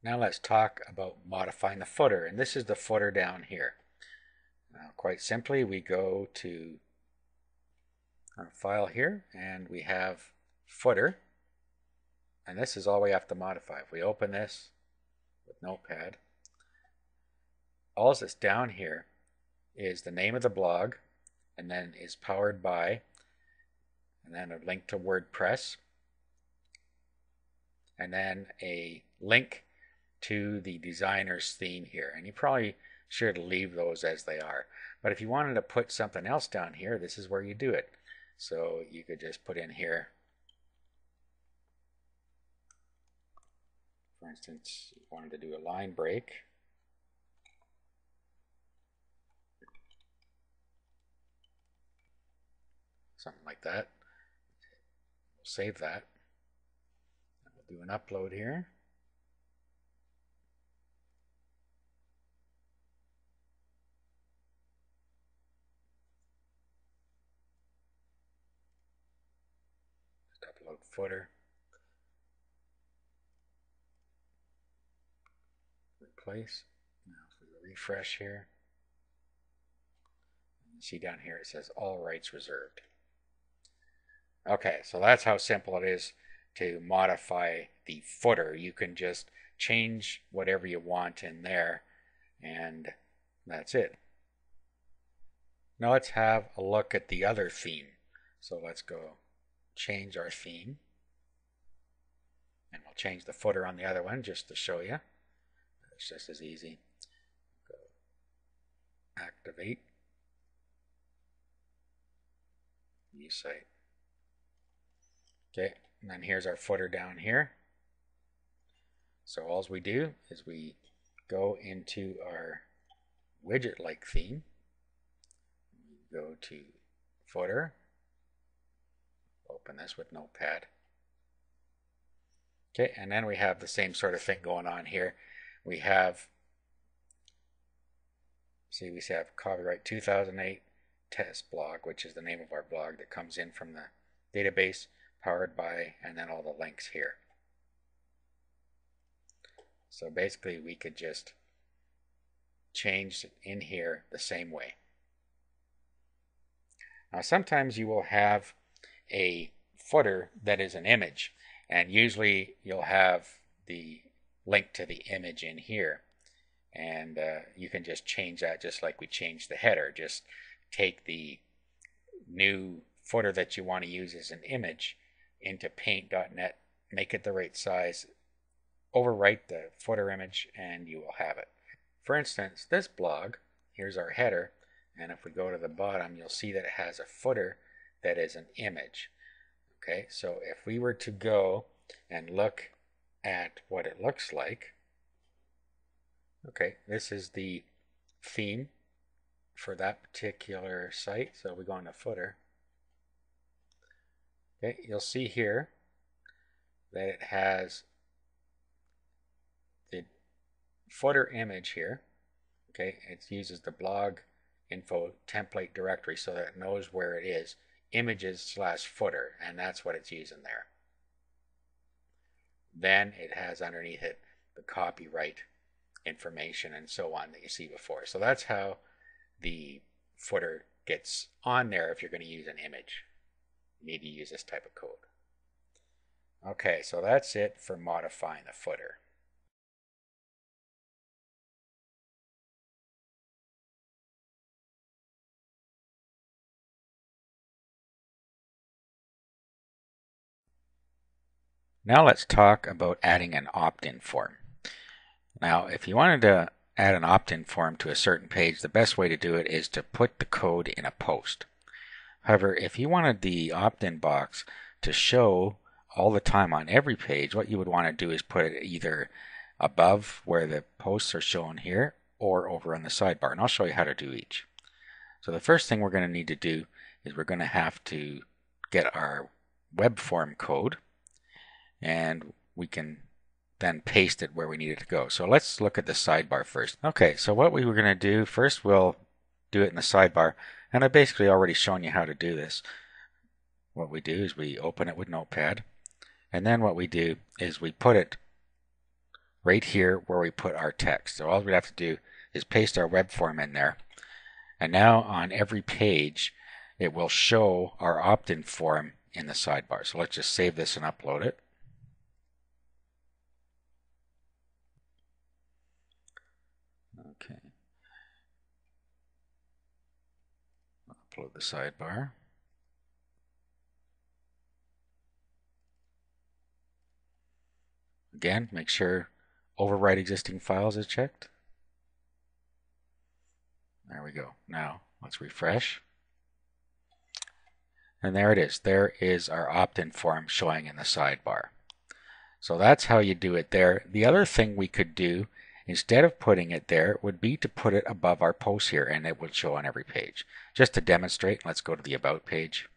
Now let's talk about modifying the footer, and this is the footer down here. Now, quite simply, we go to our file here and we have footer, and this is all we have to modify. If we open this with Notepad, all that's down here is the name of the blog, and then is powered by, and then a link to WordPress, and then a link to the designer's theme here. And you probably should leave those as they are. But if you wanted to put something else down here, this is where you do it. So you could just put in here, for instance, you wanted to do a line break. Something like that. We'll save that. And we'll do an upload here. Just upload footer. Replace. Now if we refresh here, you see down here it says all rights reserved. Okay, so that's how simple it is to modify the footer. You can just change whatever you want in there, and that's it. Now let's have a look at the other theme. So let's go change our theme, and we'll change the footer on the other one just to show you. It's just as easy. Go activate new site. Okay, and then here's our footer down here. So all we do is we go into our widget-like theme. We go to footer. Open this with Notepad. Okay, and then we have the same sort of thing going on here. We have, see, we have copyright 2008 test blog, which is the name of our blog that comes in from the database, powered by, and then all the links here. So basically we could just change in here the same way. Now sometimes you will have a footer that is an image, and usually you'll have the link to the image in here, and you can just change that just like we changed the header. Just take the new footer that you want to use as an image into paint.net, make it the right size, overwrite the footer image, and you will have it. For instance, this blog, here's our header, and if we go to the bottom, you'll see that it has a footer that is an image. Okay, so if we were to go and look at what it looks like, okay, this is the theme for that particular site. So we go into footer. Okay, you'll see here that it has the footer image here. Okay, it uses the blog info template directory so that it knows where it is, images/footer, and that's what it's using there. Then it has underneath it the copyright information and so on that you see before. So that's how the footer gets on there if you're going to use an image. You need to use this type of code. Okay, so that's it for modifying the footer. Now let's talk about adding an opt-in form. Now, if you wanted to add an opt-in form to a certain page, the best way to do it is to put the code in a post. However, if you wanted the opt-in box to show all the time on every page, what you would want to do is put it either above where the posts are shown here or over on the sidebar, and I'll show you how to do each. So the first thing we're going to need to do is we're going to have to get our web form code, and we can then paste it where we need it to go. So let's look at the sidebar first. Okay, so what we were going to do first, we'll do it in the sidebar, and I've basically already shown you how to do this. What we do is we open it with Notepad, and then what we do is we put it right here where we put our text. So all we have to do is paste our web form in there. And now on every page, it will show our opt-in form in the sidebar. So let's just save this and upload it. Okay. Upload the sidebar. Again, make sure overwrite existing files is checked. There we go. Now let's refresh. And there it is. There is our opt-in form showing in the sidebar. So that's how you do it there. The other thing we could do, instead of putting it there, would be to put it above our post here, and it would show on every page. Just to demonstrate, let's go to the About page.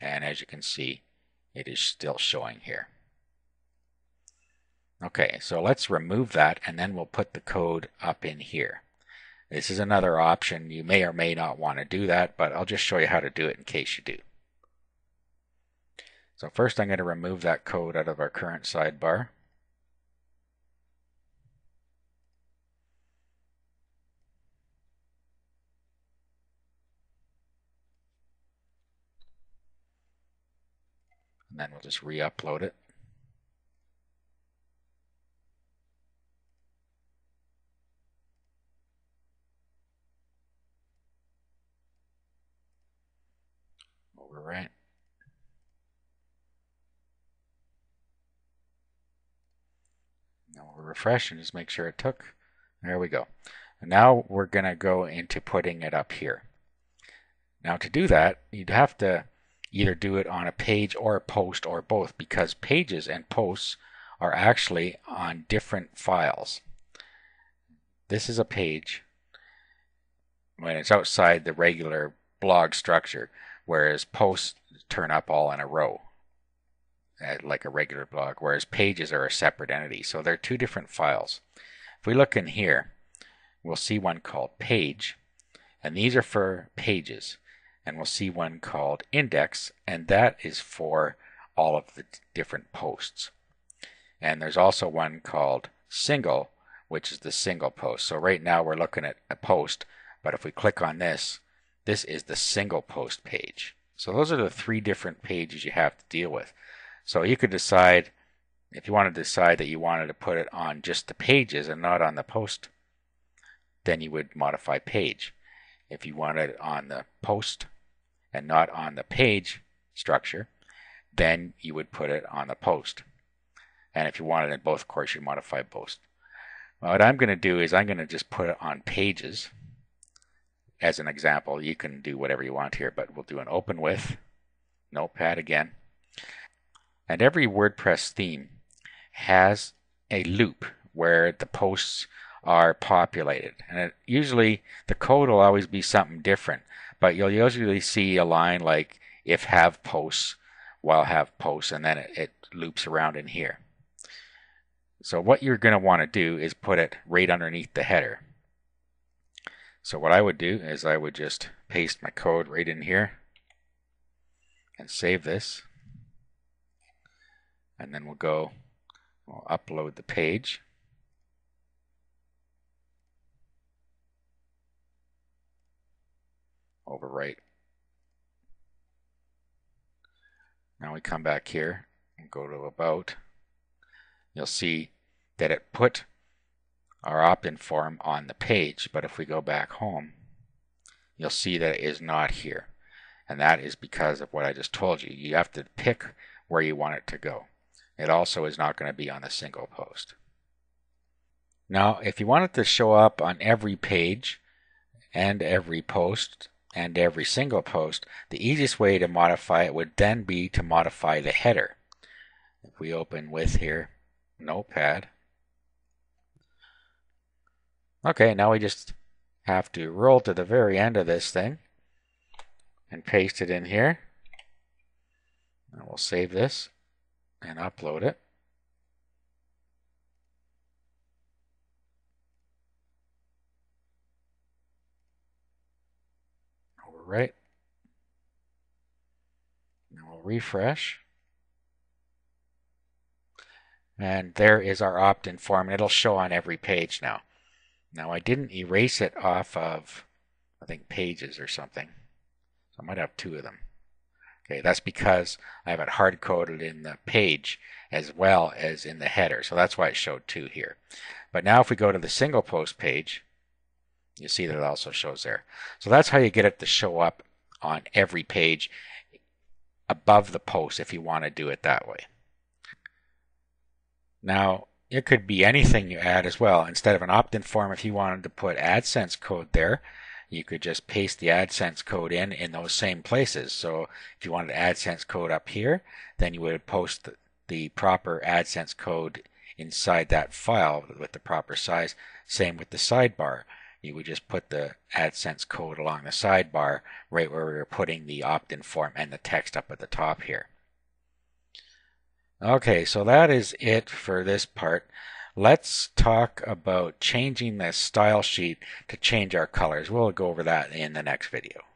And as you can see, it is still showing here. Okay, so let's remove that, and then we'll put the code up in here. This is another option. You may or may not want to do that, but I'll just show you how to do it in case you do. So first I'm going to remove that code out of our current sidebar. And then we'll just re-upload it. Overwrite. Now we'll refresh and just make sure it took. There we go. And now we're going to go into putting it up here. Now to do that, you'd have to either do it on a page or a post or both, because pages and posts are actually on different files. This is a page when it's outside the regular blog structure, whereas posts turn up all in a row like a regular blog, whereas pages are a separate entity. So they're two different files. If we look in here, we'll see one called page, and these are for pages. And we'll see one called index, and that is for all of the different posts. And there's also one called single, which is the single post. So right now we're looking at a post, but if we click on this, this is the single post page. So those are the three different pages you have to deal with. So you could decide, if you want to decide that you wanted to put it on just the pages and not on the post, then you would modify page. If you want it on the post and not on the page structure, then you would put it on the post. And if you wanted it both, of course, you modify post. Well, what I'm going to do is I'm going to just put it on pages as an example. You can do whatever you want here, but we'll do an open with Notepad again. And every WordPress theme has a loop where the posts are populated. And usually the code will always be something different, but you'll usually see a line like if have posts while have posts, and then it loops around in here. So what you're going to want to do is put it right underneath the header. So what I would do is I would just paste my code right in here and save this. And then we'll upload the page. Overwrite. Now we come back here and go to About. You'll see that it put our opt-in form on the page, but if we go back home, you'll see that it is not here. And that is because of what I just told you. You have to pick where you want it to go. It also is not going to be on the single post. Now, if you want it to show up on every page and every post and every single post, the easiest way to modify it would then be to modify the header. If we open with here, Notepad. Okay, now we just have to roll to the very end of this thing and paste it in here. And we'll save this and upload it. Overwrite. And we'll refresh. And there is our opt-in form, and it'll show on every page now. Now I didn't erase it off of, I think, pages or something. So I might have two of them. Okay, that's because I have it hard-coded in the page as well as in the header. So that's why it showed two here. But now if we go to the single post page, you see that it also shows there. So that's how you get it to show up on every page above the post if you want to do it that way. Now, it could be anything you add as well. Instead of an opt-in form, if you wanted to put AdSense code there, you could just paste the AdSense code in those same places. So if you wanted AdSense code up here, then you would post the proper AdSense code inside that file with the proper size. Same with the sidebar. You would just put the AdSense code along the sidebar right where we were putting the opt-in form and the text up at the top here. Okay, so that is it for this part. Let's talk about changing the style sheet to change our colors. We'll go over that in the next video.